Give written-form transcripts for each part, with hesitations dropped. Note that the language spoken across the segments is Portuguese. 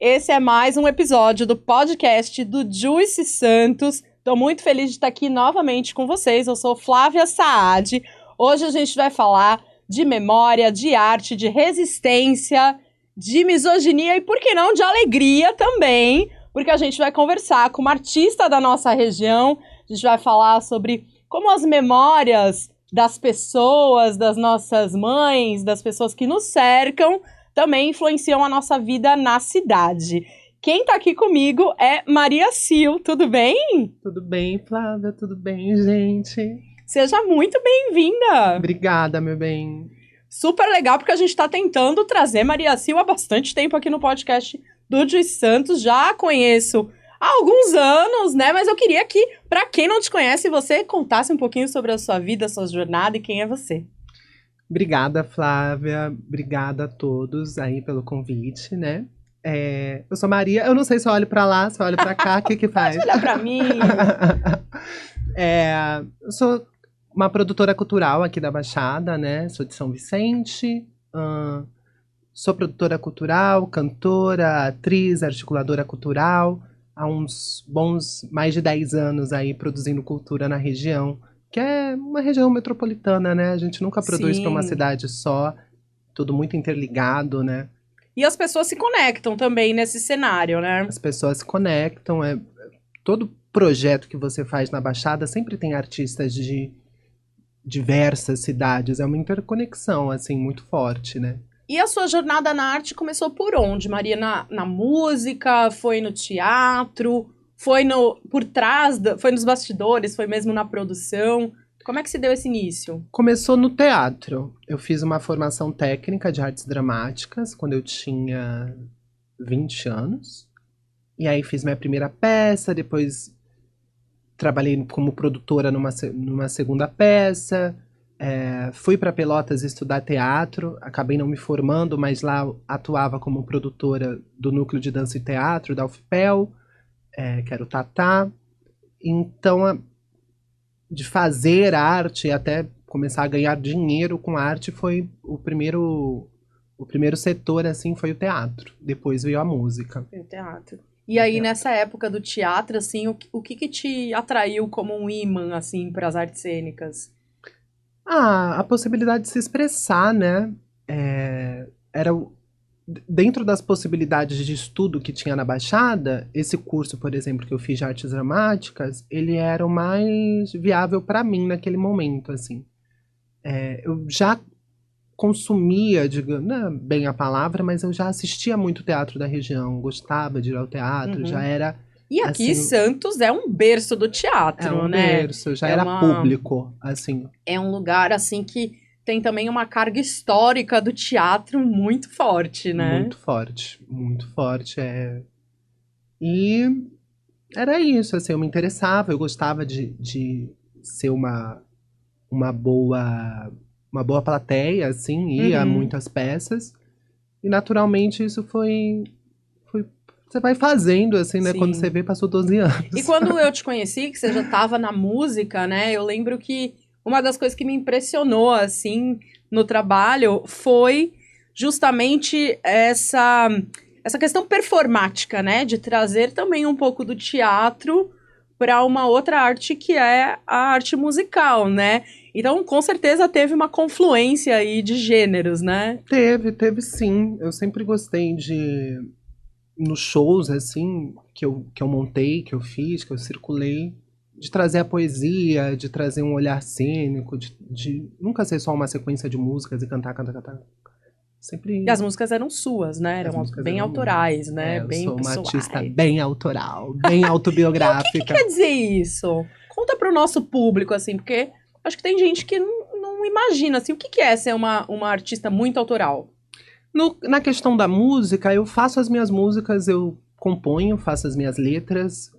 Esse é mais um episódio do podcast do Juicy Santos. Estou muito feliz de estar aqui novamente com vocês. Eu sou Flávia Saad. Hoje a gente vai falar de memória, de arte, de resistência, de misoginia e, por que não, de alegria também, porque a gente vai conversar com uma artista da nossa região. A gente vai falar sobre como as memórias das pessoas, das nossas mães, das pessoas que nos cercam, também influenciam a nossa vida na cidade. Quem tá aqui comigo é Maria Sil, tudo bem? Tudo bem, Flávia? Tudo bem, gente? Seja muito bem-vinda! Obrigada, meu bem. Super legal, porque a gente tá tentando trazer Maria Sil há bastante tempo aqui no podcast do Juicy Santos. Já conheço há alguns anos, né? Mas eu queria que, pra quem não te conhece, você contasse um pouquinho sobre a sua vida, a sua jornada e quem é você. Obrigada, Flávia. Obrigada a todos aí pelo convite, né? Eu sou Maria. Eu não sei se eu olho pra lá, se eu olho pra cá, o que faz? Pode olhar pra mim. Eu sou uma produtora cultural aqui da Baixada, né? Sou de São Vicente. Sou produtora cultural, cantora, atriz, articuladora cultural. Há uns bons mais de 10 anos aí produzindo cultura na região, que é uma região metropolitana, né? A gente nunca produz para uma cidade só, tudo muito interligado, né? E as pessoas se conectam também nesse cenário, né? As pessoas se conectam, todo projeto que você faz na Baixada sempre tem artistas de diversas cidades, é uma interconexão, assim, muito forte, né? E a sua jornada na arte começou por onde, Maria? Na música? Foi no teatro? Foi por trás? Foi nos bastidores? Foi mesmo na produção? Como é que se deu esse início? Começou no teatro. Eu fiz uma formação técnica de artes dramáticas quando eu tinha 20 anos. E aí fiz minha primeira peça, depois trabalhei como produtora numa segunda peça. Fui para Pelotas estudar teatro, acabei não me formando, mas lá atuava como produtora do Núcleo de Dança e Teatro, da UFPEL, que era o Tatá. Então, de fazer arte e até começar a ganhar dinheiro com arte foi o primeiro setor, assim, foi o teatro. Depois veio a música. O teatro. E aí, nessa época do teatro, assim, o que te atraiu como um imã, assim, para as artes cênicas? A possibilidade de se expressar, né? Dentro das possibilidades de estudo que tinha na Baixada, esse curso, por exemplo, que eu fiz de artes dramáticas, ele era o mais viável para mim naquele momento, assim. Eu já consumia, digamos, não é bem a palavra, mas eu já assistia muito teatro da região, gostava de ir ao teatro, já era... E aqui assim, Santos é um berço do teatro, né? Berço, já era público, assim. É um lugar, assim, que tem também uma carga histórica do teatro muito forte, né? Muito forte, muito forte. E era isso, assim, eu me interessava, eu gostava de ser uma boa plateia, assim, ia a muitas peças. E naturalmente isso foi você vai fazendo, assim, né? Sim. Quando você vê, passou 12 anos. E quando eu te conheci, que você já estava na música, né? Eu lembro que uma das coisas que me impressionou, assim, no trabalho foi justamente essa questão performática, né? De trazer também um pouco do teatro para uma outra arte que é a arte musical, né? Então, com certeza, teve uma confluência aí de gêneros, né? Teve sim. Eu sempre gostei nos shows, assim, que eu montei, que eu fiz, que eu circulei, de trazer a poesia, de trazer um olhar cênico, de nunca ser só uma sequência de músicas e cantar. Sempre... E as músicas eram suas, né? Eram bem autorais, né? Eu bem sou uma pessoais. artista bem autoral, bem autobiográfica. E o que quer dizer isso? Conta pro nosso público, assim, porque acho que tem gente que não imagina, assim, o que é ser uma artista muito autoral? Na questão da música, eu faço as minhas músicas, eu componho, faço as minhas letras,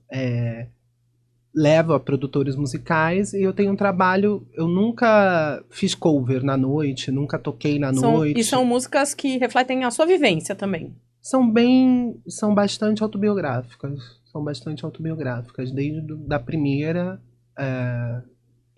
levo a produtores musicais e eu tenho um trabalho, eu nunca fiz cover na noite, nunca toquei na noite. E são músicas que refletem a sua vivência também. São bastante autobiográficas, desde da primeira,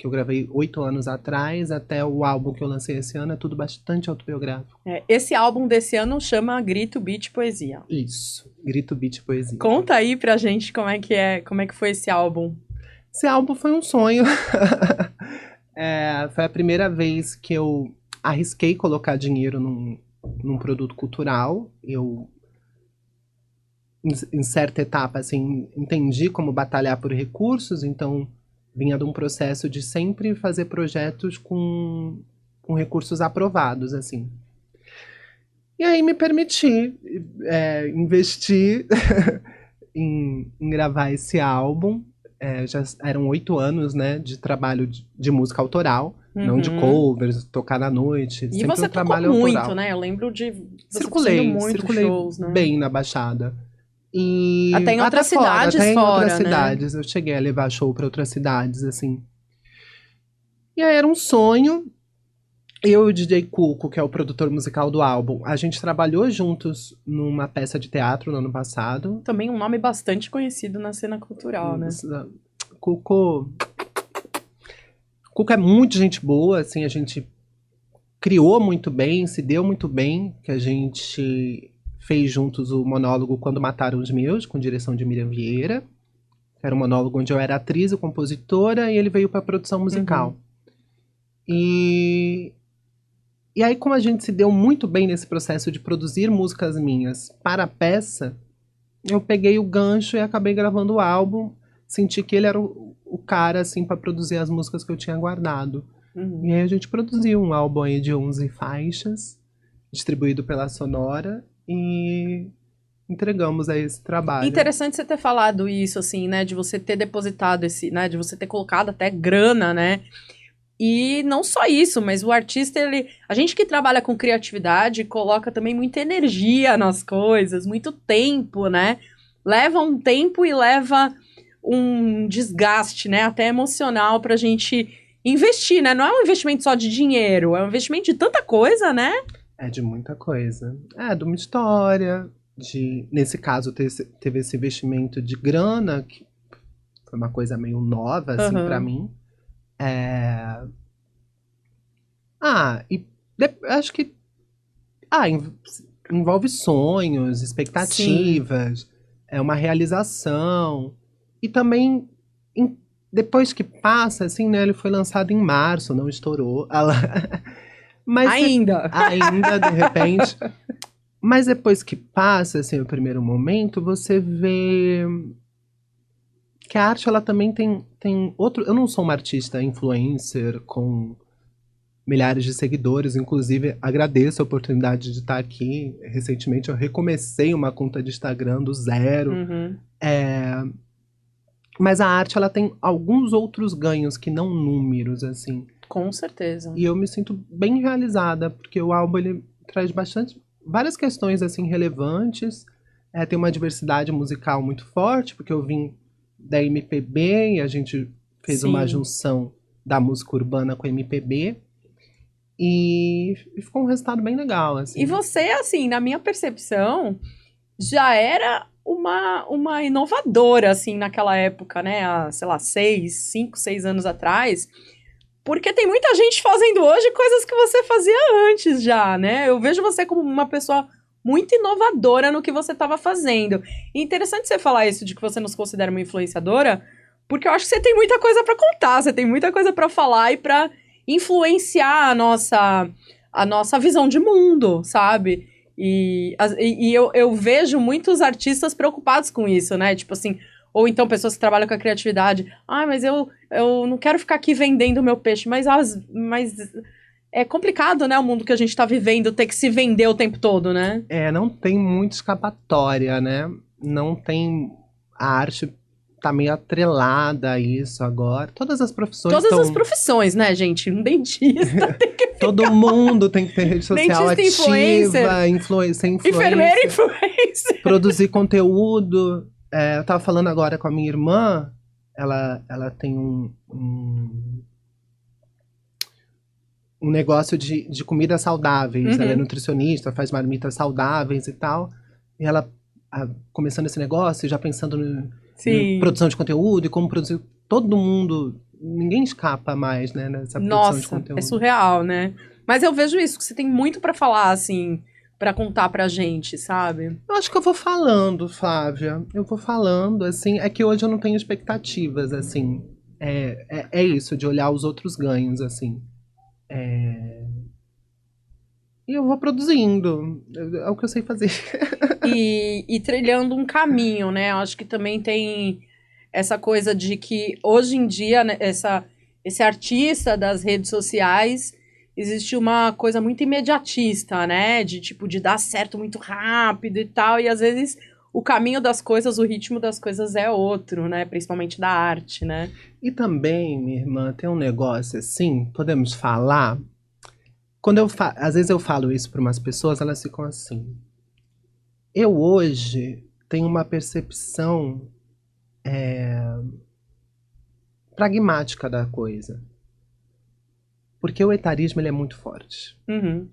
que eu gravei 8 anos atrás, até o álbum que eu lancei esse ano, é tudo bastante autobiográfico. Esse álbum desse ano chama Grito, Beat, Poesia. Isso, Grito, Beat, Poesia. Conta aí pra gente como é que foi esse álbum. Esse álbum foi um sonho. Foi a primeira vez que eu arrisquei colocar dinheiro num produto cultural. Eu, em certa etapa, assim, entendi como batalhar por recursos, então vinha de um processo de sempre fazer projetos com recursos aprovados, assim. E aí me permiti investir em gravar esse álbum. Já eram 8 anos, né, de trabalho de música autoral, não de covers, tocar na noite. E sempre você um trabalho tocou muito, autoral. né? Eu lembro de você Circulei muito shows, né? bem na Baixada. E Até em outras fora, cidades até em outras né? cidades. Eu cheguei a levar show para outras cidades, assim. E aí era um sonho. Eu e o DJ Cuco, que é o produtor musical do álbum, a gente trabalhou juntos numa peça de teatro no ano passado. Também um nome bastante conhecido na cena cultural, né? Cuco é muito gente boa, assim, a gente criou muito bem, se deu muito bem, que a gente fez juntos o monólogo Quando Mataram os Meus, com direção de Miriam Vieira. Era um monólogo onde eu era atriz e compositora, e ele veio para produção musical. E aí, como a gente se deu muito bem nesse processo de produzir músicas minhas para a peça, eu peguei o gancho e acabei gravando o álbum. Senti que ele era o cara, assim, para produzir as músicas que eu tinha guardado. E aí a gente produziu um álbum aí de 11 faixas, distribuído pela Sonora, e entregamos aí esse trabalho. Interessante você ter falado isso, assim, né, de você ter depositado né, de você ter colocado até grana, né? E não só isso, mas o artista, a gente que trabalha com criatividade, coloca também muita energia nas coisas, muito tempo, né? Leva um tempo e leva um desgaste, né? Até emocional pra gente investir, né? Não é um investimento só de dinheiro, é um investimento de tanta coisa, né? É de muita coisa. De uma história, nesse caso, teve esse investimento de grana, que foi uma coisa meio nova, assim, pra mim. Acho que envolve sonhos, expectativas, uma realização. E também, depois que passa, assim, né? Ele foi lançado em março, não estourou. Mas ainda, de repente. Mas depois que passa, assim, o primeiro momento, você vê que a arte, ela também tem outro... Eu não sou uma artista influencer com milhares de seguidores, inclusive agradeço a oportunidade de estar aqui. Recentemente eu recomecei uma conta de Instagram do zero. Mas a arte, ela tem alguns outros ganhos que não números, assim. Com certeza. E eu me sinto bem realizada, porque o álbum, ele traz várias questões, assim, relevantes. Tem uma diversidade musical muito forte, porque eu vim da MPB e a gente fez uma junção da música urbana com a MPB. E ficou um resultado bem legal, assim. E você, assim, na minha percepção, já era uma inovadora, assim, naquela época, né? Há, sei lá, 5, 6 anos atrás. Porque tem muita gente fazendo hoje coisas que você fazia antes já, né? Eu vejo você como uma pessoa muito inovadora no que você estava fazendo. E interessante você falar isso, de que você nos considera uma influenciadora, porque eu acho que você tem muita coisa para contar, você tem muita coisa para falar e para influenciar a nossa visão de mundo, sabe? E eu vejo muitos artistas preocupados com isso, né? Tipo assim, ou então pessoas que trabalham com a criatividade. Mas eu não quero ficar aqui vendendo o meu peixe. Mas é complicado, né? O mundo que a gente tá vivendo, ter que se vender o tempo todo, né? Não tem muita escapatória, né? Não tem... A arte tá meio atrelada a isso agora. Todas as profissões as profissões, né, gente? Um dentista tem que ficar... Todo mundo tem que ter rede social dentista, ativa, influencer. Enfermeira, influencer. Produzir conteúdo. Eu tava falando agora com a minha irmã, ela tem um negócio de comidas saudáveis. Ela é nutricionista, faz marmitas saudáveis e tal. E ela, começando esse negócio, já pensando em produção de conteúdo e como produzir. Todo mundo ninguém escapa mais, né, nessa produção de Nossa, conteúdo. é surreal, né? Mas eu vejo isso, que você tem muito pra falar, assim, pra contar pra gente, sabe? Eu acho que eu vou falando, Flávia. Eu vou falando, assim. É que hoje eu não tenho expectativas, assim. É isso, de olhar os outros ganhos, assim. E eu vou produzindo. É o que eu sei fazer. E trilhando um caminho, né? Eu acho que também tem essa coisa de que hoje em dia, né, esse artista das redes sociais, existe uma coisa muito imediatista, né? De tipo, de dar certo muito rápido e tal, e às vezes o caminho das coisas, o ritmo das coisas é outro, né? Principalmente da arte, né? E também, minha irmã, tem um negócio assim, podemos falar. Às vezes eu falo isso para umas pessoas, elas ficam assim. Eu hoje tenho uma percepção pragmática da coisa. Porque o etarismo ele é muito forte. Uhum,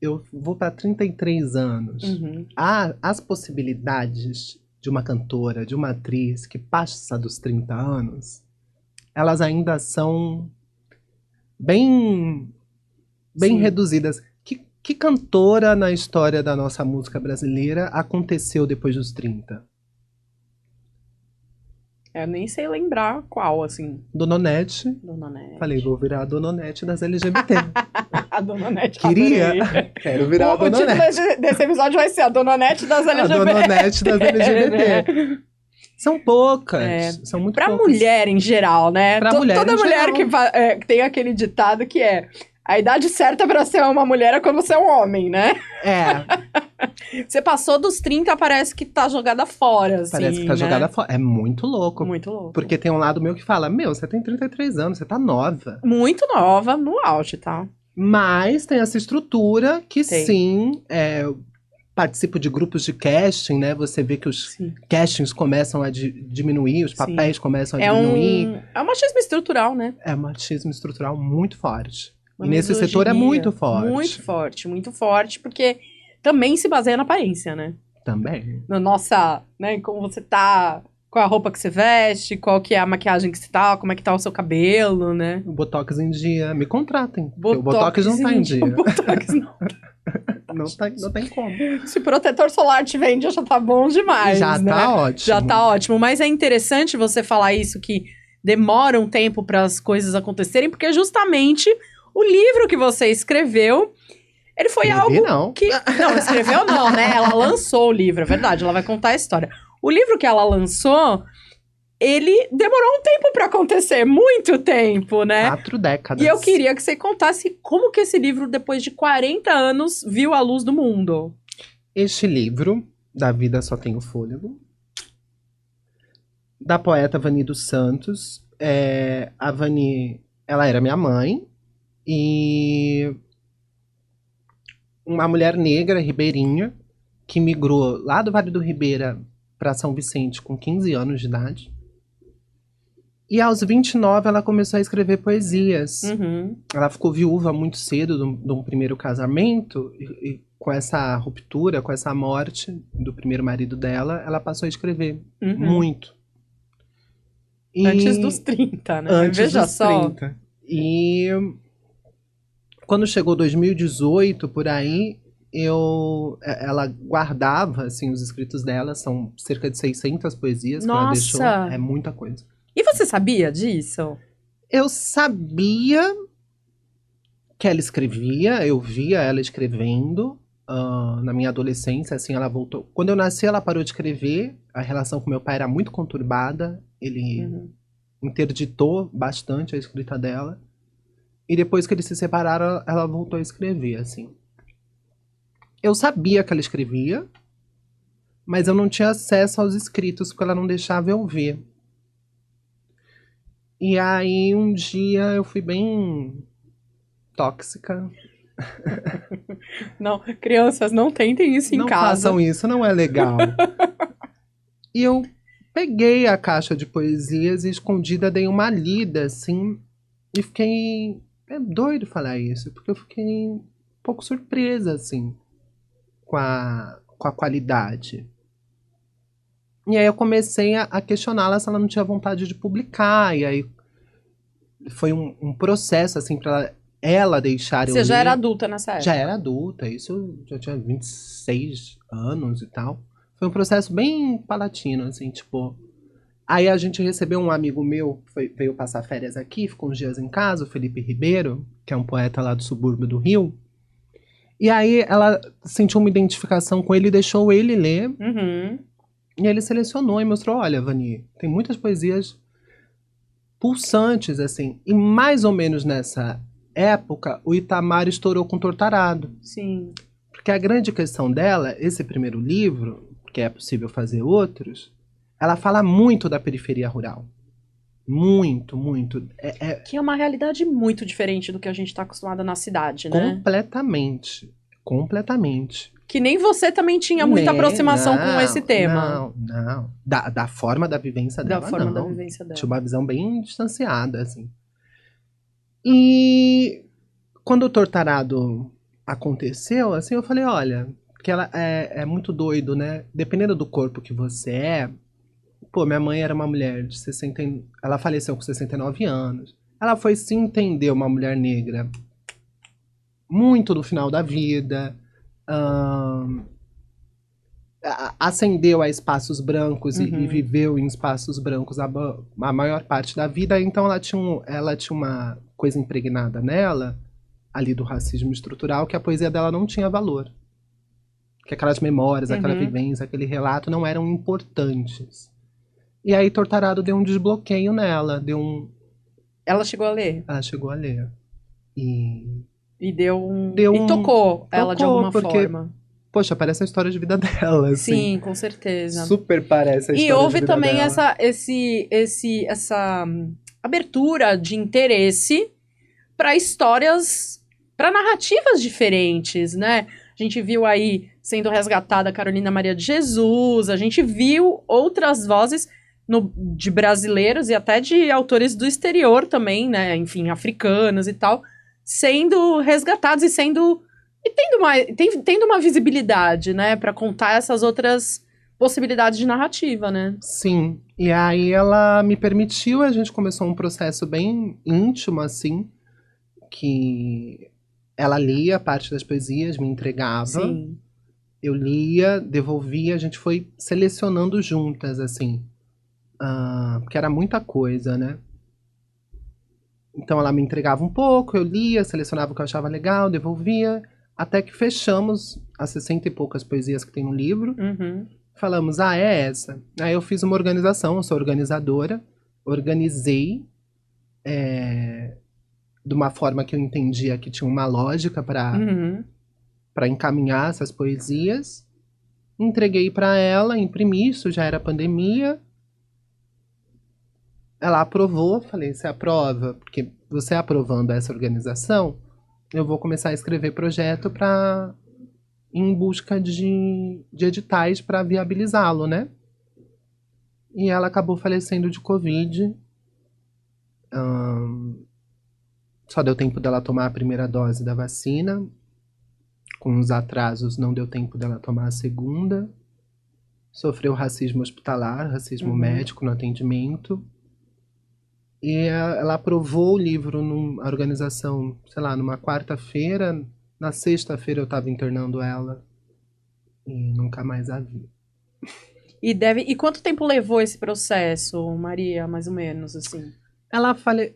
Eu vou para 33 anos. uhum. As possibilidades de uma cantora, de uma atriz que passa dos 30 anos, elas ainda são bem, bem Sim. reduzidas. Que cantora na história da nossa música brasileira aconteceu depois dos 30? Eu nem sei lembrar qual, assim. Dona Onete. Dona Nete. Falei, vou virar a Dona Onete das LGBT. A Dona Nete, Queria. adorei. Quero virar a O Dona título Onete. desse episódio vai ser a Dona Nete das A LGBT. Dona Onete das LGBT. São poucas. É. São muito Pra poucas. mulher em geral, né? Pra mulher Toda em mulher geral. que tem aquele ditado que é a idade certa pra ser uma mulher é quando você é um homem, né? Você passou dos 30, parece que tá jogada fora, assim, Parece que tá né? jogada fora. É muito louco. Muito louco. Porque tem um lado meu que fala, meu, você tem 33 anos, você tá nova. Muito nova, no auge, tá? Mas tem essa estrutura que Tem. sim, participo de grupos de casting, né? Você vê que os Sim. castings começam a diminuir, os Sim. papéis começam a diminuir. É um machismo estrutural, né? É um machismo estrutural muito forte. Uma E nesse setor é misoginia. muito forte. Muito forte, porque também se baseia na aparência, né? Também. Na nossa, né, como você tá, qual a roupa que você veste, qual que é a maquiagem que você tá, como é que tá o seu cabelo, né? O Botox em dia. Me contratem. Porque o Botox não tá em dia. O Botox não. Não tem como. Se protetor solar tiver em dia, já tá bom demais, Já né? tá ótimo. Já tá ótimo. Mas é interessante você falar isso, que demora um tempo para as coisas acontecerem, porque justamente o livro que você escreveu, ele foi algo não. que... Não, escreveu não, né? Ela lançou o livro, é verdade, ela vai contar a história. O livro que ela lançou, ele demorou um tempo para acontecer, muito tempo, né? 4 décadas. E eu queria que você contasse como que esse livro, depois de 40 anos, viu a luz do mundo. Este livro, Da Vida Só Tem o Fôlego, da poeta Vani dos Santos. A Vani, ela era minha mãe. E uma mulher negra, ribeirinha, que migrou lá do Vale do Ribeira para São Vicente com 15 anos de idade. E aos 29 ela começou a escrever poesias. Uhum. Ela ficou viúva muito cedo de um primeiro casamento, e com essa ruptura, com essa morte do primeiro marido dela, ela passou a escrever muito. E Antes dos 30, né? Antes Veja dos só. 30. E quando chegou 2018, por aí, ela guardava assim, os escritos dela, são cerca de 600 poesias que ela deixou. Nossa! É muita coisa. E você sabia disso? Eu sabia que ela escrevia, eu via ela escrevendo na minha adolescência, assim, ela voltou. Quando eu nasci, ela parou de escrever, a relação com meu pai era muito conturbada, ele interditou bastante a escrita dela, e depois que eles se separaram, ela voltou a escrever, assim. Eu sabia que ela escrevia, mas eu não tinha acesso aos escritos, porque ela não deixava eu ver. E aí, um dia, eu fui bem tóxica. Não, crianças, não tentem isso em casa. Não façam isso, não é legal. E eu peguei a caixa de poesias e escondida dei uma lida, assim, e fiquei... É doido falar isso, porque eu fiquei um pouco surpresa, assim, com a qualidade. E aí eu comecei a questioná-la se ela não tinha vontade de publicar, e aí foi um processo, assim, pra ela deixar eu Você já ler. era adulta nessa época? Já era adulta, isso eu já tinha 26 anos e tal. Foi um processo bem palatino, assim, tipo. Aí a gente recebeu um amigo meu, veio passar férias aqui, ficou uns dias em casa, o Felipe Ribeiro, que é um poeta lá do subúrbio do Rio. E aí ela sentiu uma identificação com ele e deixou ele ler. Uhum. E ele selecionou e mostrou: olha, Vani, tem muitas poesias pulsantes, assim. E mais ou menos nessa época, o Itamar estourou com Tortarado. Sim. Porque a grande questão dela, esse primeiro livro, que é possível fazer outros, ela fala muito da periferia rural. Muito, muito. Que é uma realidade muito diferente do que a gente tá acostumada na cidade, né? Completamente. Completamente. Que nem você também tinha muita aproximação com esse tema. Não. Da forma da vivência dela, Da forma da não. vivência dela. Tinha uma visão bem distanciada, assim. E quando o Tortarado aconteceu, assim, eu falei, olha, que ela é muito doido, né? Dependendo do corpo que você é. Pô, minha mãe era uma mulher de 60. Ela faleceu com 69 anos. Ela foi se entender uma mulher negra muito no final da vida. Ascendeu a espaços brancos e viveu em espaços brancos a maior parte da vida. Então ela tinha uma coisa impregnada nela, ali do racismo estrutural, que a poesia dela não tinha valor. Que aquelas memórias, aquela vivência, aquele relato não eram importantes. E aí Tortarado deu um desbloqueio nela, Ela chegou a ler? Ela chegou a ler. E e tocou ela de alguma forma. Poxa, parece a história de vida dela, assim. Sim, com certeza. Super parece a história de vida E dela. houve também essa abertura de interesse para histórias, para narrativas diferentes, né? A gente viu aí sendo resgatada a Carolina Maria de Jesus, a gente viu outras vozes de brasileiros e até de autores do exterior também, né? Enfim, africanos e tal, sendo resgatados e tendo uma visibilidade, né? Para contar essas outras possibilidades de narrativa, né? Sim. E aí ela me permitiu, a gente começou um processo bem íntimo, assim, que ela lia parte das poesias, me entregava. Sim. Eu lia, devolvia, a gente foi selecionando juntas, assim. Porque era muita coisa, né? Então ela me entregava um pouco, eu lia, selecionava o que eu achava legal, devolvia, até que fechamos as 60 e poucas poesias que tem no livro. Falamos, é essa. Aí eu fiz uma organização, eu sou organizadora, organizei de uma forma que eu entendia que tinha uma lógica para encaminhar essas poesias. Entreguei para ela, imprimi, isso já era pandemia. Ela aprovou, falei, você aprova? Porque você aprovando essa organização, eu vou começar a escrever projeto em busca de editais para viabilizá-lo, né? E ela acabou falecendo de Covid. Só deu tempo dela tomar a primeira dose da vacina. Com os atrasos, não deu tempo dela tomar a segunda. Sofreu racismo hospitalar, racismo médico no atendimento. E ela aprovou o livro numa organização, sei lá, numa quarta-feira. Na sexta-feira eu estava internando ela. E nunca mais a vi. E quanto tempo levou esse processo, Maria, mais ou menos, assim?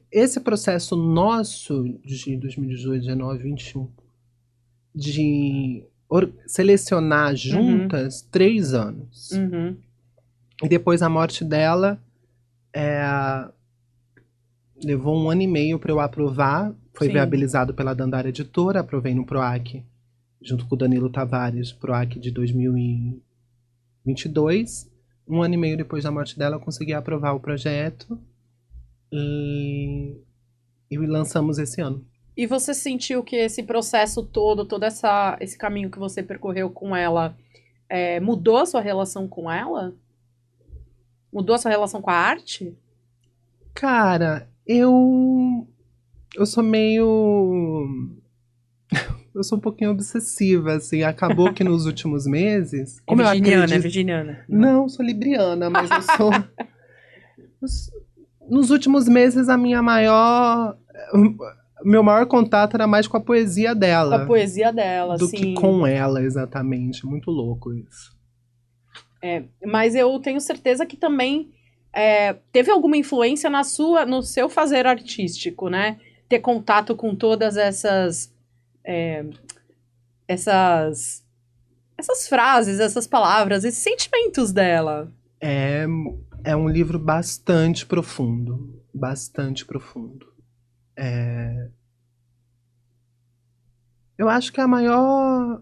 Esse processo nosso de 2018, 19, 21, de selecionar juntas 3 anos. E depois a morte dela levou 1 ano e meio para eu aprovar. Foi viabilizado pela Dandara Editora, aprovei no PROAC, junto com o Danilo Tavares, PROAC de 2022. 1 ano e meio depois da morte dela, eu consegui aprovar o projeto e lançamos esse ano. E você sentiu que esse processo todo esse caminho que você percorreu com ela, mudou a sua relação com ela? Mudou a sua relação com a arte? Cara, eu sou meio... Eu sou um pouquinho obsessiva, assim. Acabou que nos últimos meses... Como virginiana, é virginiana. Não, sou libriana, mas eu sou... Nos últimos meses, meu maior contato era mais com a poesia Com a dela poesia dela, do que sim. com ela, exatamente. Muito louco isso. Mas eu tenho certeza que também teve alguma influência no seu fazer artístico, né? Ter contato com todas essas frases, essas palavras, esses sentimentos dela. É um livro bastante profundo. Bastante profundo. Eu acho que é a maior.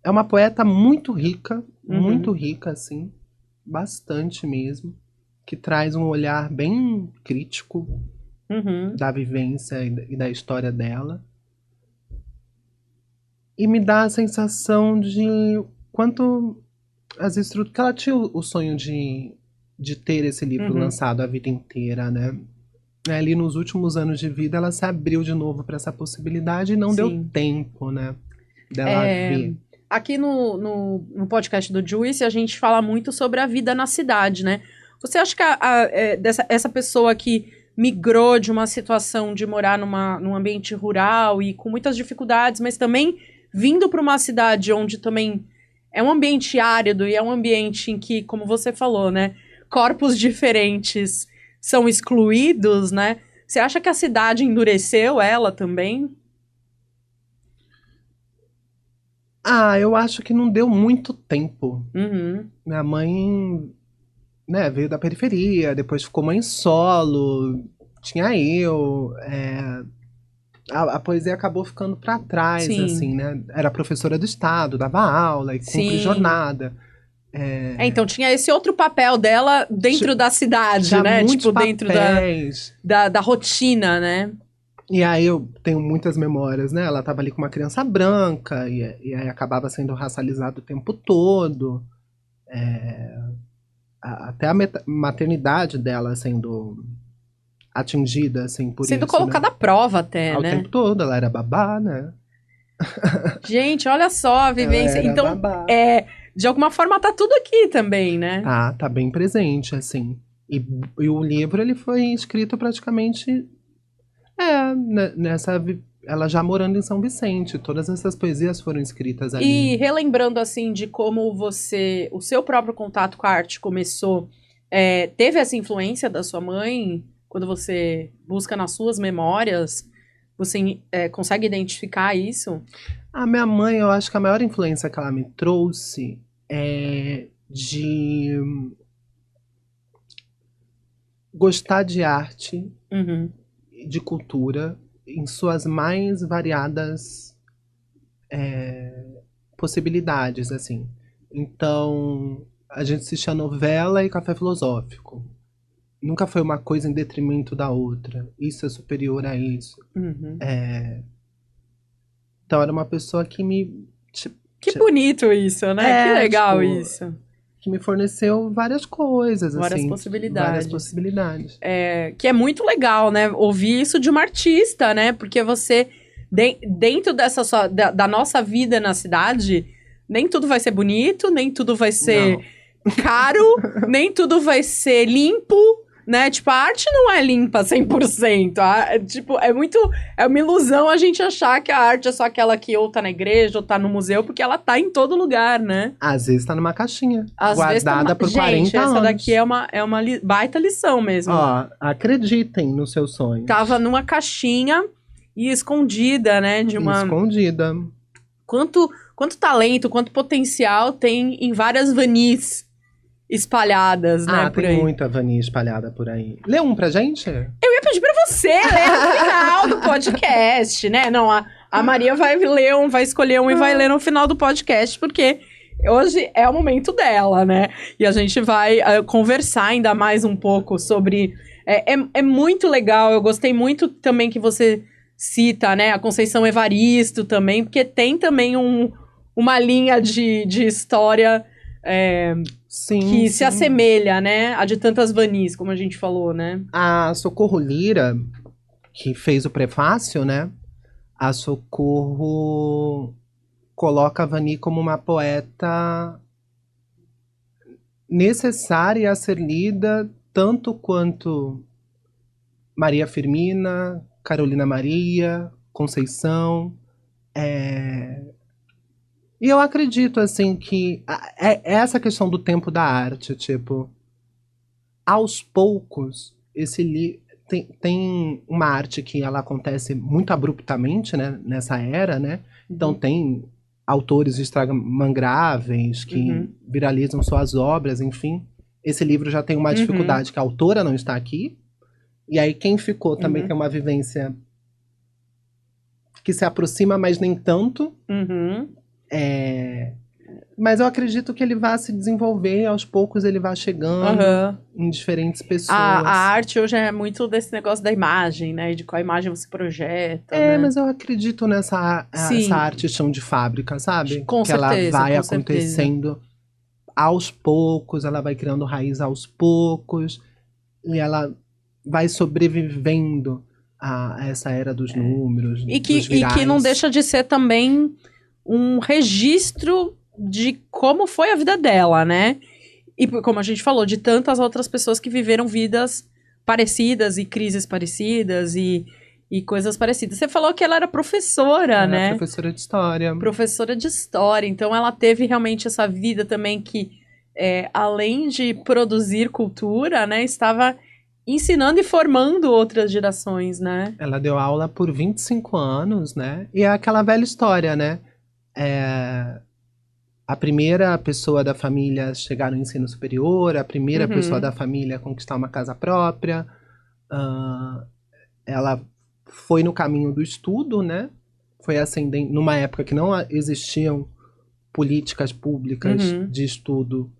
É uma poeta muito rica, muito rica, assim. Bastante mesmo. Que traz um olhar bem crítico da vivência e da história dela. E me dá a sensação de quanto as estruturas. Que ela tinha o sonho de ter esse livro lançado a vida inteira, né? Ali nos últimos anos de vida, ela se abriu de novo para essa possibilidade e não deu tempo, né? Dela ver. Aqui no podcast do Juice, a gente fala muito sobre a vida na cidade, né? Você acha que essa pessoa que migrou de uma situação de morar num ambiente rural e com muitas dificuldades, mas também vindo para uma cidade onde também é um ambiente árido e é um ambiente em que, como você falou, né? Corpos diferentes são excluídos, né? Você acha que a cidade endureceu ela também? Eu acho que não deu muito tempo. Uhum. Minha mãe, né, veio da periferia, depois ficou mãe solo, tinha eu. A poesia acabou ficando para trás, Sim. assim, né? Era professora do estado, dava aula e cumpre jornada. Então tinha esse outro papel dela dentro da cidade, tinha né? muitos Tipo, dentro papéis. da rotina, né? E aí eu tenho muitas memórias, né? Ela tava ali com uma criança branca e aí acabava sendo racializado o tempo todo. Até a maternidade dela sendo atingida, assim, por Sendo isso, colocada à prova até, O né? tempo todo, ela era babá, né? Gente, olha só a vivência. Ela era Então, babá. de alguma forma tá tudo aqui também, né? Tá bem presente, assim. E o livro, ele foi escrito praticamente ela já morando em São Vicente. Todas essas poesias foram escritas ali. E relembrando, assim, de como o seu próprio contato com a arte começou, teve essa influência da sua mãe? Quando você busca nas suas memórias, você consegue identificar isso? A minha mãe, eu acho que a maior influência que ela me trouxe é de gostar de arte, de cultura, em suas mais variadas possibilidades, assim. Então, a gente assistia novela e café filosófico. Nunca foi uma coisa em detrimento da outra. Isso é superior a isso. Então, era uma pessoa que me... Que bonito isso, né? Que legal isso. Que me forneceu várias coisas, Várias assim. possibilidades. Várias possibilidades. Que é muito legal, né? Ouvir isso de uma artista, né? Porque você, dentro da nossa vida na cidade, nem tudo vai ser bonito, nem tudo vai ser caro, nem tudo vai ser limpo, né? Tipo, a arte não é limpa 100%. É uma ilusão a gente achar que a arte é só aquela que ou tá na igreja ou tá no museu, porque ela tá em todo lugar, né? Às vezes tá numa caixinha, Às vezes guardada por 40 anos. Gente, essa daqui é uma baita lição mesmo. Acreditem no seu sonho. Tava numa caixinha e escondida, né? Escondida. Quanto talento, quanto potencial tem em várias vanis espalhadas, né? Por Tem aí. muita vania espalhada por aí. Lê um pra gente? Eu ia pedir pra você ler no final do podcast, né? Não, a Maria vai escolher um e vai ler no final do podcast, porque hoje é o momento dela, né? E a gente vai conversar ainda mais um pouco sobre... É muito legal, eu gostei muito também que você cita, né? A Conceição Evaristo também, porque tem também uma linha de história... que se assemelha, né? A de tantas vanis, como a gente falou, né? A Socorro Lira, que fez o prefácio, né? A Socorro coloca a Vani como uma poeta necessária a ser lida tanto quanto Maria Firmina, Carolina Maria, Conceição. E eu acredito, assim, que essa questão do tempo da arte, tipo, aos poucos, tem uma arte que ela acontece muito abruptamente, né, nessa era, né? Então tem autores instagramáveis que viralizam suas obras, enfim. Esse livro já tem uma dificuldade, que a autora não está aqui. E aí quem ficou também tem uma vivência que se aproxima, mas nem tanto. Mas eu acredito que ele vai se desenvolver, aos poucos ele vai chegando em diferentes pessoas. A arte hoje é muito desse negócio da imagem, né? De qual imagem você projeta, né? Mas eu acredito essa arte chão de fábrica, sabe? Com que certeza, ela vai com acontecendo aos poucos, ela vai criando raiz aos poucos, e ela vai sobrevivendo a essa era dos números, dos virais. E que não deixa de ser também um registro de como foi a vida dela, né? E como a gente falou, de tantas outras pessoas que viveram vidas parecidas e crises parecidas e coisas parecidas. Você falou que ela era professora, né? Professora de história. Professora de história. Então ela teve realmente essa vida também que, além de produzir cultura, né? Estava ensinando e formando outras gerações, né? Ela deu aula por 25 anos, né? E é aquela velha história, né? A primeira pessoa da família a chegar no ensino superior, a primeira pessoa da família a conquistar uma casa própria. Ela foi no caminho do estudo, né? Foi ascendente numa época que não existiam políticas públicas de estudo,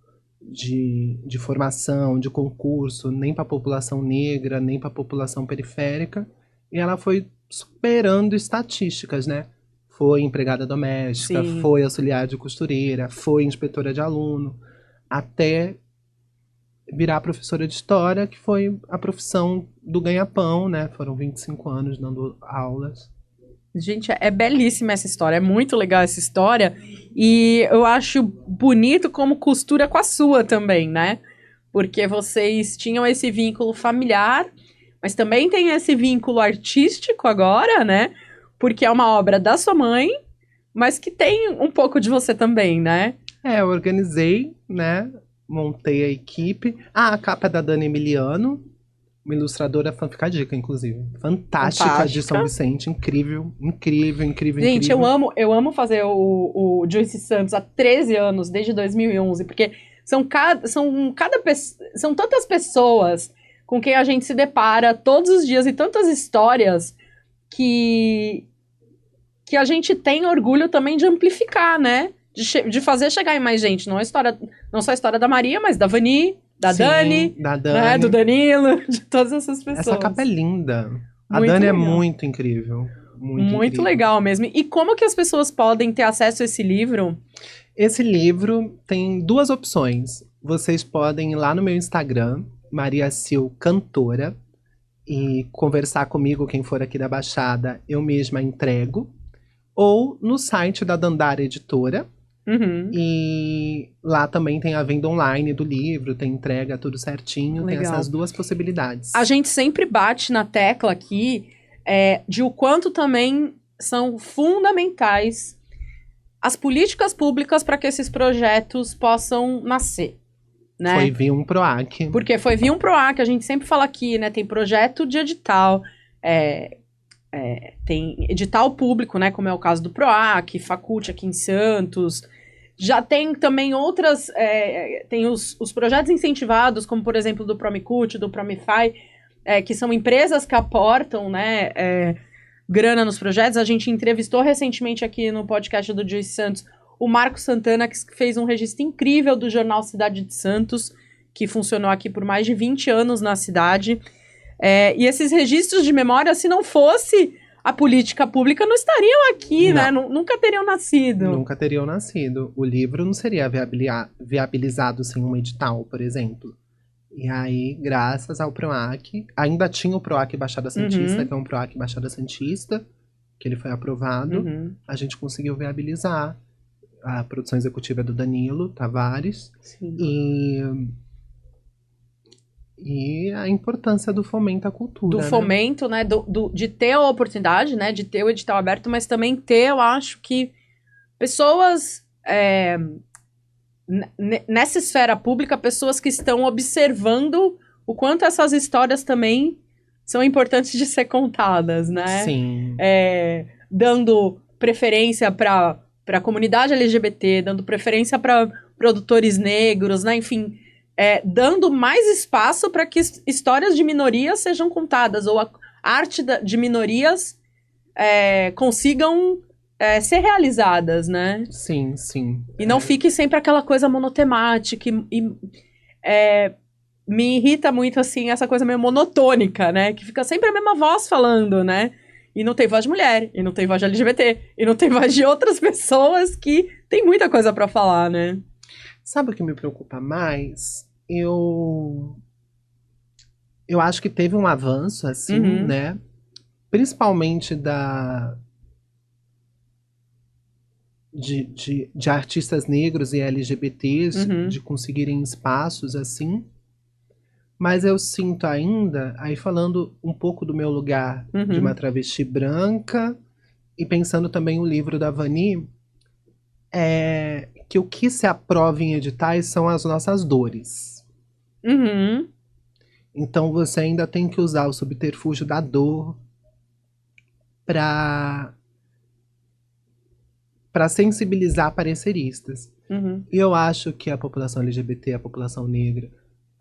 de formação, de concurso, nem para a população negra, nem para a população periférica. E ela foi superando estatísticas, né? Foi empregada doméstica, foi auxiliar de costureira, foi inspetora de aluno, até virar professora de história, que foi a profissão do ganha-pão, né? Foram 25 anos dando aulas. Gente, é belíssima essa história, é muito legal essa história. E eu acho bonito como costura com a sua também, né? Porque vocês tinham esse vínculo familiar, mas também tem esse vínculo artístico agora, né? Porque é uma obra da sua mãe, mas que tem um pouco de você também, né? Eu organizei, né? Montei a equipe. A capa é da Dani Emiliano, uma ilustradora, fica a dica, inclusive. Fantástica de São Vicente, incrível, incrível, incrível, Gente, incrível. eu amo fazer o Joyce Santos há 13 anos, desde 2011, porque são tantas pessoas com quem a gente se depara todos os dias e tantas histórias que a gente tem orgulho também de amplificar, né? De fazer chegar em mais gente. Não só a história da Maria, mas da Vani, da Dani, né? Do Danilo, de todas essas pessoas. Essa capa é linda. A Dani é muito incrível. Muito legal mesmo. E como que as pessoas podem ter acesso a esse livro? Esse livro tem duas opções. Vocês podem ir lá no meu Instagram, Maria Sil Cantora, e conversar comigo, quem for aqui da Baixada, eu mesma entrego. Ou no site da Dandara Editora. E lá também tem a venda online do livro, tem entrega, tudo certinho. Legal. Tem essas duas possibilidades. A gente sempre bate na tecla aqui de o quanto também são fundamentais as políticas públicas para que esses projetos possam nascer. Né? Foi vir um PROAC. Porque foi vir um PROAC, a gente sempre fala aqui, né? Tem projeto de edital, tem edital público, né? Como é o caso do PROAC, Faculte aqui em Santos. Já tem também outras, tem os projetos incentivados, como por exemplo do Promicult, do Promify, que são empresas que aportam, né, grana nos projetos. A gente entrevistou recentemente aqui no podcast do Joyce Santos o Marco Santana, que fez um registro incrível do jornal Cidade de Santos, que funcionou aqui por mais de 20 anos na cidade. E esses registros de memória, se não fosse a política pública, não estariam aqui, né? Nunca teriam nascido. Nunca teriam nascido. O livro não seria viabilizado sem um edital, por exemplo. E aí, graças ao PROAC, ainda tinha o PROAC Baixada Santista, que é um PROAC Baixada Santista, que ele foi aprovado, a gente conseguiu viabilizar. A produção executiva é do Danilo Tavares. Sim. E a importância do fomento à cultura, Do fomento, né? De ter a oportunidade, né? De ter o edital aberto, mas também ter, eu acho que pessoas nessa esfera pública, pessoas que estão observando o quanto essas histórias também são importantes de ser contadas, né? Sim. Dando preferência para a comunidade LGBT, dando preferência para produtores negros, né? Enfim, dando mais espaço para que histórias de minorias sejam contadas, ou a arte de minorias consigam ser realizadas, né? Sim, sim. E não fique sempre aquela coisa monotemática me irrita muito, assim, essa coisa meio monotônica, né? Que fica sempre a mesma voz falando, né? E não tem voz de mulher, e não tem voz de LGBT, e não tem voz de outras pessoas que tem muita coisa pra falar, né? Sabe o que me preocupa mais? Eu acho que teve um avanço, assim, né? Principalmente de artistas negros e LGBTs, de conseguirem espaços assim. Mas eu sinto ainda, aí falando um pouco do meu lugar de uma travesti branca, e pensando também o livro da Vani, que o que se aprova em editais são as nossas dores. Então você ainda tem que usar o subterfúgio da dor para sensibilizar pareceristas. E eu acho que a população LGBT, a população negra,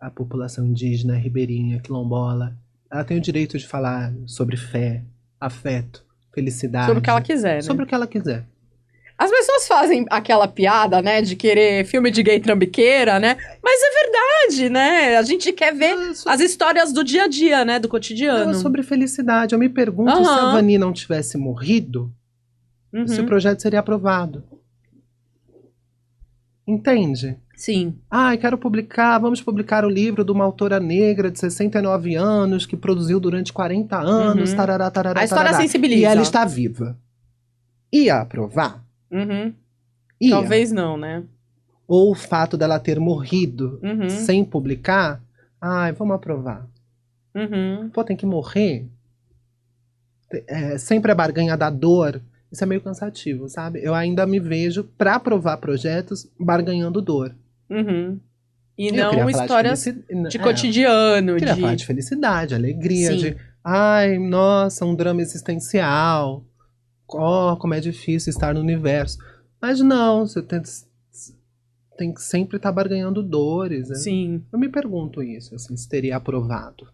a população indígena, ribeirinha, quilombola, ela tem o direito de falar sobre fé, afeto, felicidade. Sobre o que ela quiser, né? Sobre o que ela quiser. As pessoas fazem aquela piada, né, de querer filme de gay trambiqueira, né? Mas é verdade, né? A gente quer ver as histórias do dia a dia, né, do cotidiano. Não, sobre felicidade. Eu me pergunto se a Vani não tivesse morrido, se o projeto seria aprovado. Entende? Sim. Quero publicar, vamos publicar o livro de uma autora negra de 69 anos, que produziu durante 40 anos, tarará, tarará, a história tarará, sensibiliza. e ela está viva. Ia aprovar? Ia. Talvez não, né? Ou o fato dela ter morrido sem publicar, vamos aprovar. Pô, tem que morrer? Sempre a barganha da dor. Isso é meio cansativo, sabe? Eu ainda me vejo, pra aprovar projetos, barganhando dor. E não histórias de cotidiano. Queria falar de felicidade, alegria, de nossa, um drama existencial. Como é difícil estar no universo. Mas não, você tem que sempre estar barganhando dores. Né? Sim. Eu me pergunto isso, assim, se teria aprovado.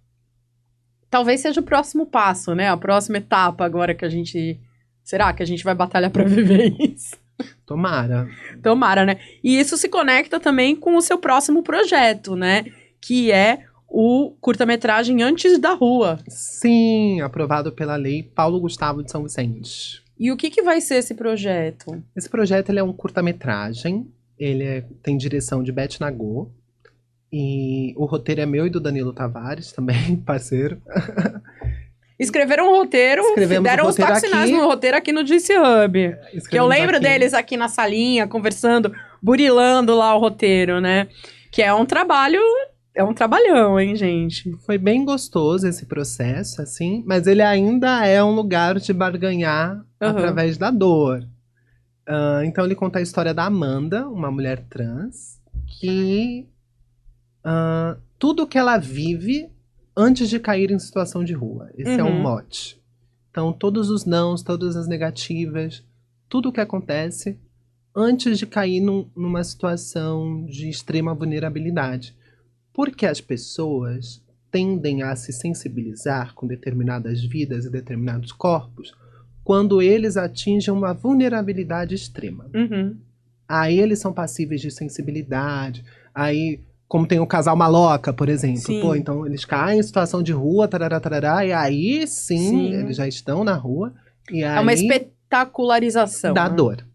Talvez seja o próximo passo, né? A próxima etapa agora que a gente... Será que a gente vai batalhar pra viver isso? Tomara. Tomara, né? E isso se conecta também com o seu próximo projeto, né? Que é o curta-metragem Antes da Rua. Sim, aprovado pela lei Paulo Gustavo de São Vicente. E o que vai ser esse projeto? Esse projeto ele é um curta-metragem. Ele tem direção de Beth Nagô. E o roteiro é meu e do Danilo Tavares, também, parceiro. Escreveram um roteiro, deram os toques finais no roteiro aqui no Juicy Hub. Que eu lembro deles aqui na salinha, conversando, burilando lá o roteiro, né? Que é um trabalho, é um trabalhão, hein, gente? Foi bem gostoso esse processo, assim, mas ele ainda é um lugar de barganhar através da dor. Então ele conta a história da Amanda, uma mulher trans, que tudo que ela vive antes de cair em situação de rua. Esse é um mote. Então, todos os nãos, todas as negativas, tudo o que acontece antes de cair numa situação de extrema vulnerabilidade. Porque as pessoas tendem a se sensibilizar com determinadas vidas e determinados corpos quando eles atingem uma vulnerabilidade extrema. Aí eles são passíveis de sensibilidade, aí... Como tem o casal maloca, por exemplo. Sim. Pô, então eles caem em situação de rua, tarará, tarará, e aí sim, eles já estão na rua. E aí, é uma espetacularização. Da dor.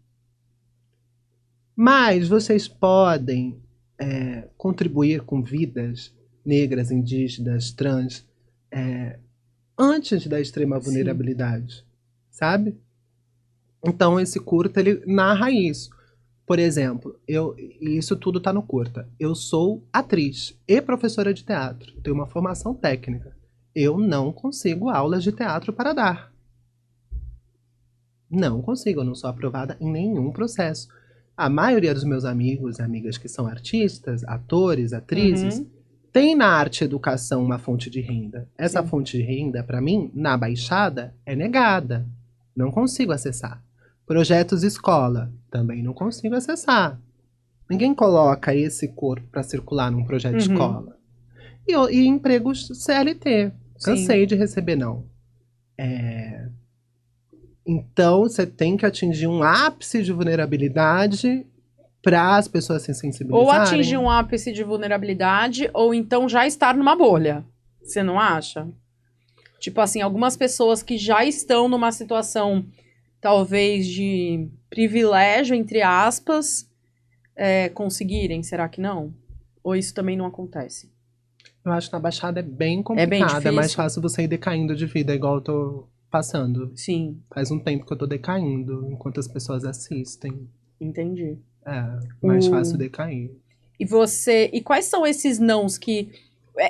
Mas vocês podem contribuir com vidas negras, indígenas, trans, antes da extrema vulnerabilidade. Sabe? Então esse curta, ele narra isso. Por exemplo, e isso tudo tá no curta. Eu sou atriz e professora de teatro. Tenho uma formação técnica. Eu não consigo aulas de teatro para dar. Não consigo, eu não sou aprovada em nenhum processo. A maioria dos meus amigos e amigas que são artistas, atores, atrizes, tem na arte e educação uma fonte de renda. Essa fonte de renda, para mim, na Baixada, é negada. Não consigo acessar. Projetos escola, também não consigo acessar. Ninguém coloca esse corpo para circular num projeto de escola. E empregos CLT. Cansei de receber não. Então, você tem que atingir um ápice de vulnerabilidade para as pessoas se sensibilizarem. Ou atingir um ápice de vulnerabilidade, ou então já estar numa bolha. Você não acha? Tipo assim, algumas pessoas que já estão numa situação, talvez, de privilégio, entre aspas, conseguirem, será que não? Ou isso também não acontece? Eu acho que na Baixada é bem complicado. É mais fácil você ir decaindo de vida, igual eu tô passando. Sim. Faz um tempo que eu tô decaindo, enquanto as pessoas assistem. Entendi. Mais fácil decair. E quais são esses nãos que...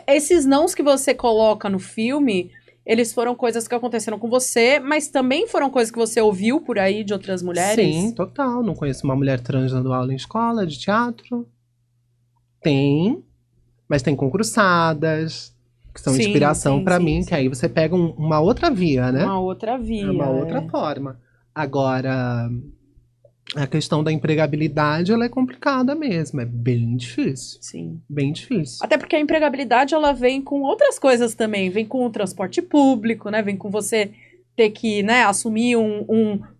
Esses nãos que você coloca no filme, eles foram coisas que aconteceram com você, mas também foram coisas que você ouviu por aí de outras mulheres? Sim, total. Não conheço uma mulher trans dando aula em escola de teatro. Tem, mas tem concursadas, que são inspiração pra mim, que aí você pega uma outra via, né? Uma outra via. É uma outra forma. Agora, a questão da empregabilidade, ela é complicada mesmo. É bem difícil. Sim. Bem difícil. Até porque a empregabilidade, ela vem com outras coisas também. Vem com o transporte público, né? Vem com você ter que, né, assumir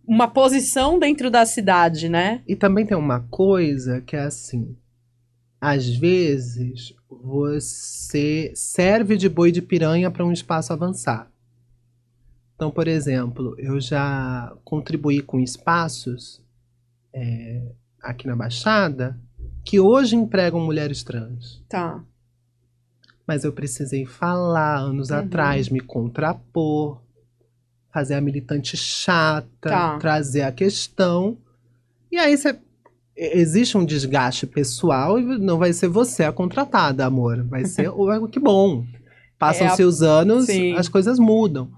uma posição dentro da cidade, né? E também tem uma coisa que é assim... Às vezes, você serve de boi de piranha para um espaço avançar. Então, por exemplo, eu já contribuí com espaços aqui na Baixada que hoje empregam mulheres trans. Tá. Mas eu precisei falar anos atrás, me contrapor, fazer a militante chata, trazer a questão. E aí existe um desgaste pessoal e não vai ser você a contratada, amor. Vai ser que bom. Passam-se os anos, as coisas mudam.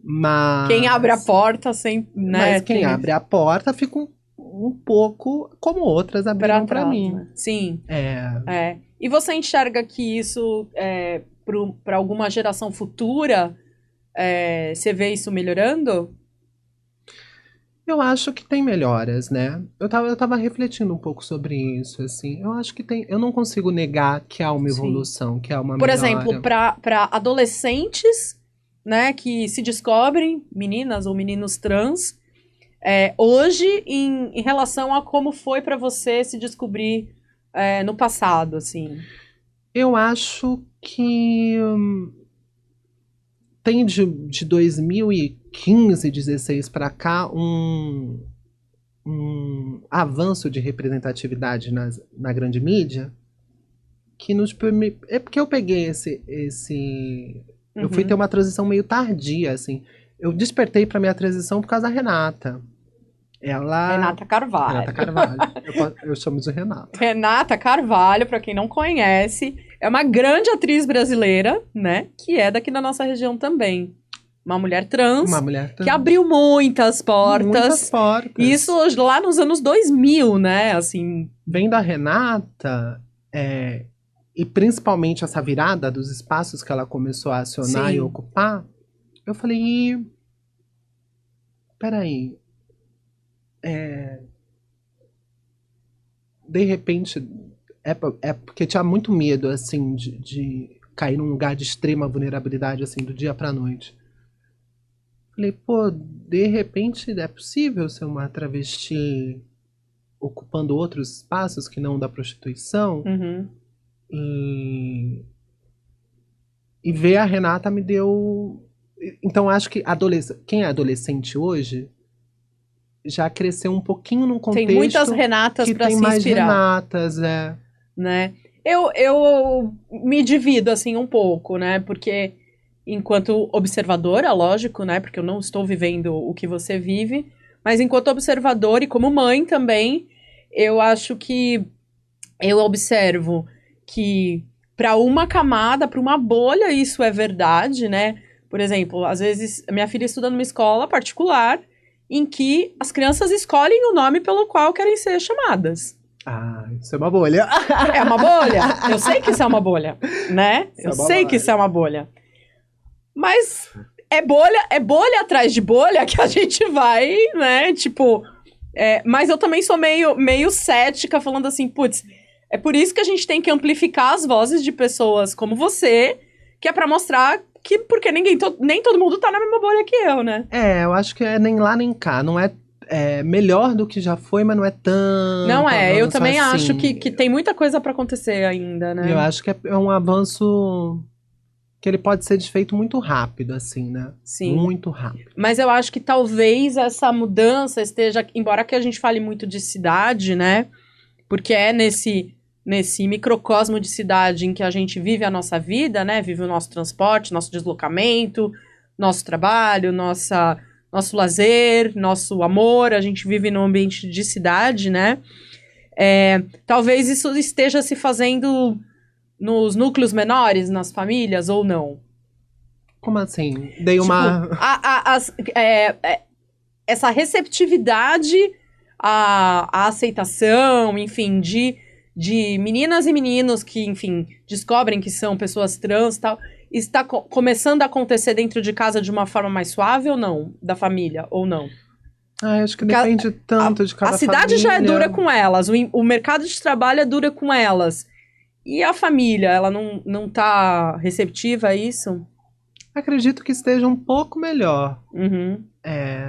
Mas quem abre a porta sempre, né? Mas quem abre a porta fica um pouco como outras abriram pra mim. Né? Sim. E você enxerga que isso, para alguma geração futura, você vê isso melhorando? Eu acho que tem melhoras, né? Eu tava refletindo um pouco sobre isso, assim. Eu acho que tem... Eu não consigo negar que há uma evolução, que há uma melhora. Por exemplo, para adolescentes, né, que se descobrem, meninas ou meninos trans, hoje, em relação a como foi para você se descobrir no passado, assim. Eu acho que... tem de 2015, 16 para cá um avanço de representatividade na grande mídia que nos permite... É porque eu peguei eu fui ter uma transição meio tardia, assim. Eu despertei para minha transição por causa da Renata. Renata Carvalho. Renata Carvalho. Eu chamo de Renata. Renata Carvalho, para quem não conhece, é uma grande atriz brasileira, né? Que é daqui da nossa região também. Uma mulher trans. Que abriu muitas portas. Muitas portas. Isso lá nos anos 2000, né? Assim. Vem da Renata, e principalmente essa virada dos espaços que ela começou a acionar e ocupar, eu falei, peraí, de repente, porque tinha muito medo, assim, de cair num lugar de extrema vulnerabilidade, assim, do dia pra noite. Falei, pô, de repente é possível ser uma travesti ocupando outros espaços que não da prostituição? E ver a Renata me deu... Então, acho que quem é adolescente hoje já cresceu um pouquinho num contexto... Tem muitas Renatas pra se inspirar. Tem mais Renatas, Né? Eu me divido, assim, um pouco, né? Porque, enquanto observadora, lógico, né? Porque eu não estou vivendo o que você vive. Mas, enquanto observadora e como mãe também, eu acho que eu observo que para uma camada, para uma bolha, isso é verdade, né? Por exemplo, às vezes, minha filha estuda numa escola particular em que as crianças escolhem o nome pelo qual querem ser chamadas. Ah, isso é uma bolha. É uma bolha? Eu sei que isso é uma bolha, né? Isso é Eu uma sei bolha. que isso é uma bolha. Mas é bolha atrás de bolha que a gente vai, né? Tipo, mas eu também sou meio cética, falando assim, putz, é por isso que a gente tem que amplificar as vozes de pessoas como você, que é pra mostrar que, porque nem todo mundo tá na mesma bolha que eu, né? Eu acho que é nem lá nem cá. Não é melhor do que já foi, mas não é tanto. Não é, eu avanço também assim. acho que tem muita coisa pra acontecer ainda, né? E eu acho que é um avanço que ele pode ser desfeito muito rápido, assim, né? Sim. Muito rápido. Mas eu acho que talvez essa mudança esteja, embora que a gente fale muito de cidade, né? Porque é nesse microcosmo de cidade em que a gente vive a nossa vida, né? Vive o nosso transporte, nosso deslocamento, nosso trabalho, nosso lazer, nosso amor. A gente vive num ambiente de cidade, né? Talvez isso esteja se fazendo nos núcleos menores, nas famílias, ou não. Como assim? Dei uma. Essa receptividade à aceitação, enfim, de meninas e meninos que, enfim, descobrem que são pessoas trans e tal, está começando a acontecer dentro de casa de uma forma mais suave ou não? Da família, ou não? Acho que depende tanto de cada família. A cidade já é dura com elas, o mercado de trabalho é dura com elas. E a família, ela não tá receptiva a isso? Acredito que esteja um pouco melhor. Uhum.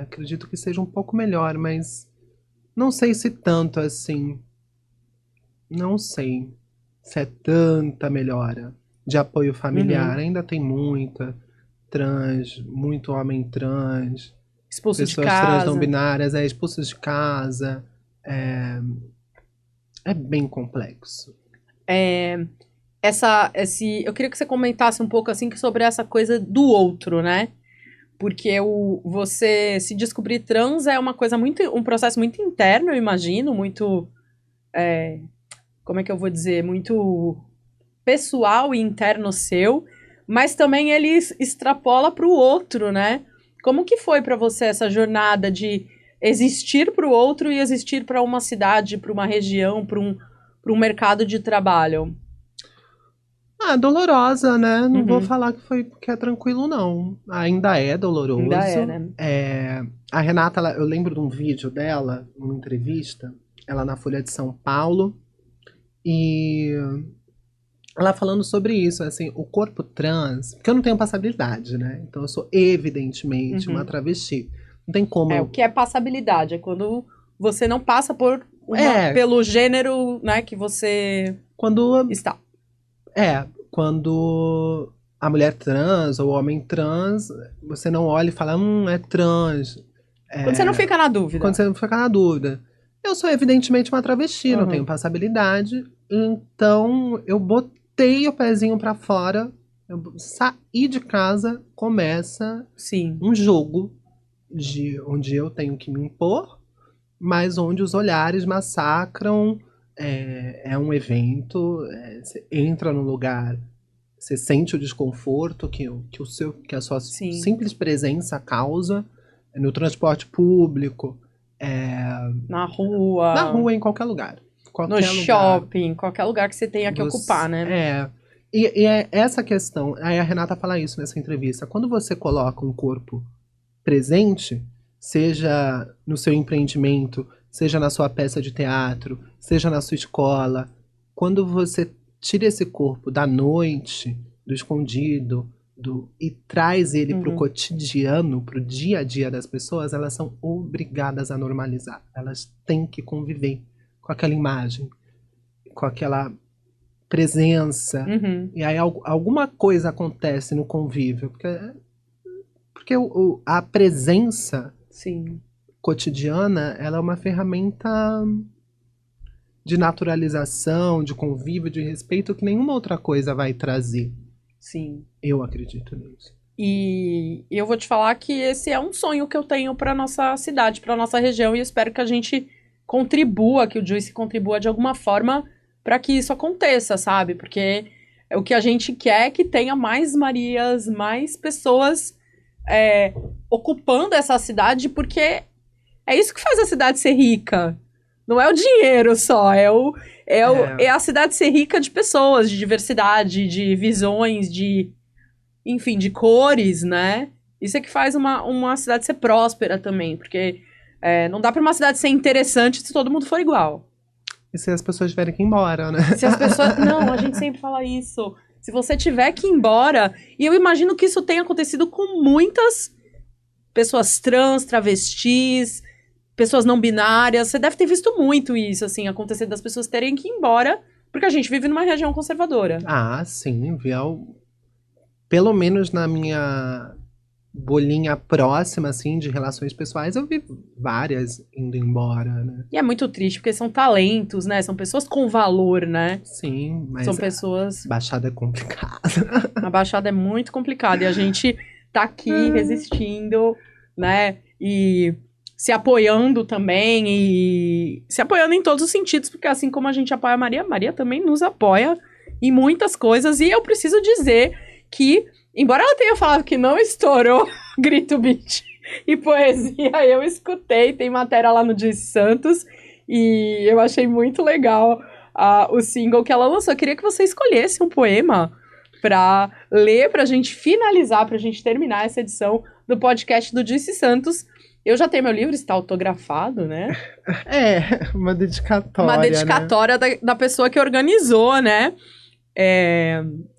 Acredito que seja um pouco melhor, mas não sei se tanto assim. Não sei se é tanta melhora de apoio familiar. Ainda tem muita trans, muito homem trans, Expulso de pessoas trans não casa. binárias, expulsos de casa. É bem complexo. Eu queria que você comentasse um pouco assim sobre essa coisa do outro, né? Porque você se descobrir trans é uma coisa um processo muito interno, eu imagino, muito, como é que eu vou dizer, muito pessoal e interno seu, mas também ele extrapola para o outro, né? Como que foi para você essa jornada de existir para o outro e existir para uma cidade, para uma região, para um mercado de trabalho? Dolorosa, né? Não vou Uhum. falar que é tranquilo, não. Ainda é doloroso. Ainda é, né? A Renata, eu lembro de um vídeo dela, numa entrevista, ela na Folha de São Paulo, e ela falando sobre isso, assim, o corpo trans, porque eu não tenho passabilidade, né? Então eu sou evidentemente uma travesti. Não tem como. O que é passabilidade? É quando você não passa pelo gênero, né, que você está. Quando a mulher trans ou o homem trans, você não olha e fala, é trans. Quando você não fica na dúvida. Quando você não fica na dúvida. Eu sou evidentemente uma travesti, não tenho passabilidade, então eu botei o pezinho pra fora, eu saí de casa, começa um jogo onde eu tenho que me impor, mas onde os olhares massacram. É um evento, você entra no lugar, você sente o desconforto que a sua simples presença causa no transporte público, na rua, em qualquer lugar. No shopping, qualquer lugar que você tenha que ocupar, né? E é essa questão, aí a Renata fala isso nessa entrevista, quando você coloca um corpo presente, seja no seu empreendimento, seja na sua peça de teatro, seja na sua escola, quando você tira esse corpo da noite, do escondido, e traz ele para o cotidiano, para o dia a dia das pessoas, elas são obrigadas a normalizar. Elas têm que conviver com aquela imagem, com aquela presença. E aí alguma coisa acontece no convívio, porque a presença cotidiana, ela é uma ferramenta de naturalização, de convívio, de respeito que nenhuma outra coisa vai trazer. Sim. Eu acredito nisso. E eu vou te falar que esse é um sonho que eu tenho para nossa cidade, para nossa região, e eu espero que a gente contribua, que o Juicy contribua de alguma forma para que isso aconteça, sabe? Porque o que a gente quer é que tenha mais Marias, mais pessoas ocupando essa cidade, porque é isso que faz a cidade ser rica. Não é o dinheiro só, é a cidade ser rica de pessoas, de diversidade, de visões, enfim, de cores, né? Isso é que faz uma cidade ser próspera também, porque não dá pra uma cidade ser interessante se todo mundo for igual. E se as pessoas tiverem que ir embora, né? Se as pessoas... Não, a gente sempre fala isso. Se você tiver que ir embora... E eu imagino que isso tenha acontecido com muitas pessoas trans, travestis, pessoas não binárias. Você deve ter visto muito isso, assim, acontecer das pessoas terem que ir embora, porque a gente vive numa região conservadora. Ah, sim. Pelo menos na minha bolinha próxima, assim, de relações pessoais, eu vi várias indo embora, né? E é muito triste, porque são talentos, né? São pessoas com valor, né? Sim, mas São pessoas... Baixada é complicada. A Baixada é muito complicada e a gente tá aqui resistindo, né? E se apoiando também e se apoiando em todos os sentidos, porque assim como a gente apoia a Maria também nos apoia em muitas coisas. E eu preciso dizer que, embora ela tenha falado que não estourou Grito Beat e poesia, eu escutei, tem matéria lá no Juicy Santos e eu achei muito legal o single que ela lançou. Eu queria que você escolhesse um poema pra ler, pra gente finalizar, pra gente terminar essa edição do podcast do Juicy Santos. Eu já tenho meu livro, está autografado, né? Uma dedicatória. Uma dedicatória, né? da pessoa que organizou, né?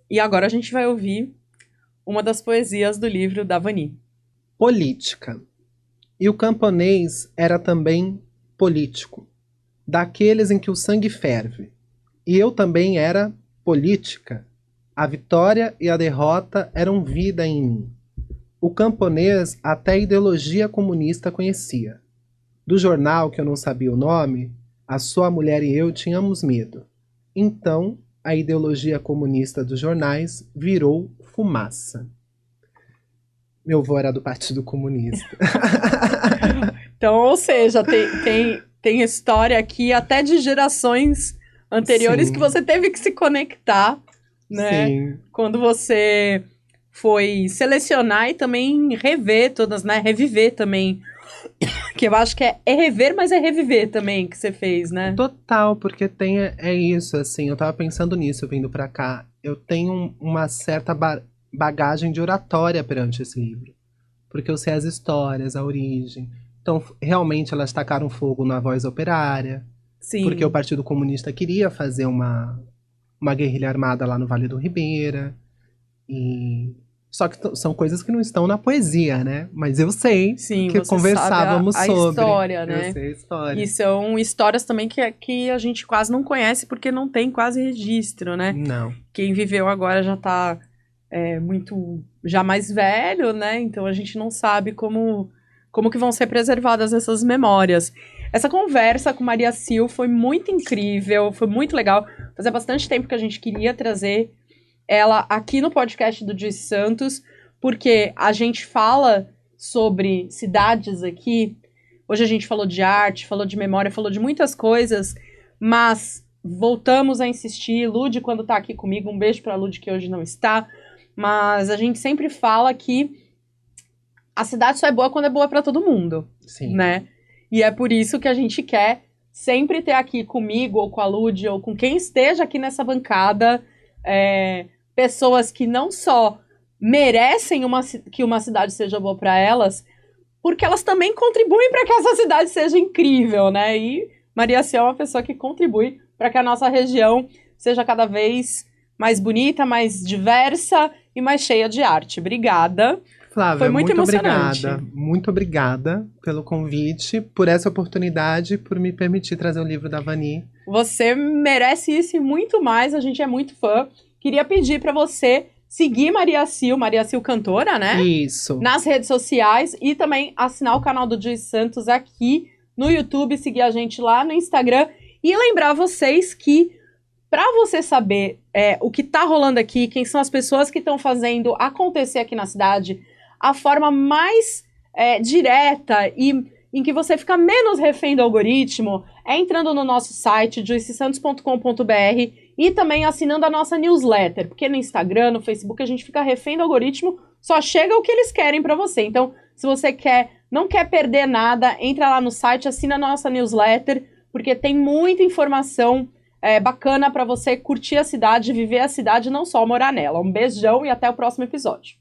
E agora a gente vai ouvir uma das poesias do livro da Vani. Política. E o camponês era também político, daqueles em que o sangue ferve. E eu também era política. A vitória e a derrota eram vida em mim. O camponês até a ideologia comunista conhecia. Do jornal, que eu não sabia o nome, a sua mulher e eu tínhamos medo. Então, a ideologia comunista dos jornais virou fumaça. Meu avô era do Partido Comunista. Então, ou seja, tem história aqui até de gerações anteriores. Sim. Que você teve que se conectar, né? Sim. Quando você foi selecionar e também rever todas, né? Reviver também. Que eu acho que é rever, mas é reviver também que você fez, né? Total, porque é isso, assim, eu tava pensando nisso vindo pra cá. Eu tenho uma certa bagagem de oratória perante esse livro. Porque eu sei as histórias, a origem. Então, realmente, elas tacaram fogo na Voz Operária. Sim. Porque o Partido Comunista queria fazer uma guerrilha armada lá no Vale do Ribeira. Só que são coisas que não estão na poesia, né? Mas eu sei. Sim, que conversávamos sabe a sobre. História, né? Eu sei a história. E são histórias também que a gente quase não conhece porque não tem quase registro, né? Não. Quem viveu agora já tá já mais velho, né? Então a gente não sabe como que vão ser preservadas essas memórias. Essa conversa com Maria Sil foi muito incrível, foi muito legal. Fazia bastante tempo que a gente queria trazer ela aqui no podcast do Juicy Santos, porque a gente fala sobre cidades aqui. Hoje a gente falou de arte, falou de memória, falou de muitas coisas, mas voltamos a insistir. Lud, quando tá aqui comigo, um beijo pra Lud, que hoje não está, mas a gente sempre fala que a cidade só é boa quando é boa pra todo mundo. Sim. Né? E é por isso que a gente quer sempre ter aqui comigo, ou com a Lud, ou com quem esteja aqui nessa bancada, pessoas que não só merecem que uma cidade seja boa para elas, porque elas também contribuem para que essa cidade seja incrível, né? E Maria Sil é uma pessoa que contribui para que a nossa região seja cada vez mais bonita, mais diversa e mais cheia de arte. Obrigada. Flávia, foi muito emocionante. Muito obrigada pelo convite, por essa oportunidade, por me permitir trazer o livro da Vani. Você merece isso e muito mais, a gente é muito fã. Queria pedir para você seguir Maria Sil cantora, né? Isso. Nas redes sociais e também assinar o canal do Juicy Santos aqui no YouTube, seguir a gente lá no Instagram e lembrar vocês que para você saber o que tá rolando aqui, quem são as pessoas que estão fazendo acontecer aqui na cidade, a forma mais direta e em que você fica menos refém do algoritmo é entrando no nosso site, joycesantos.com.br, e também assinando a nossa newsletter, porque no Instagram, no Facebook, a gente fica refém do algoritmo, só chega o que eles querem para você. Então, se você não quer perder nada, entra lá no site, assina a nossa newsletter, porque tem muita informação bacana para você curtir a cidade, viver a cidade, não só morar nela. Um beijão e até o próximo episódio.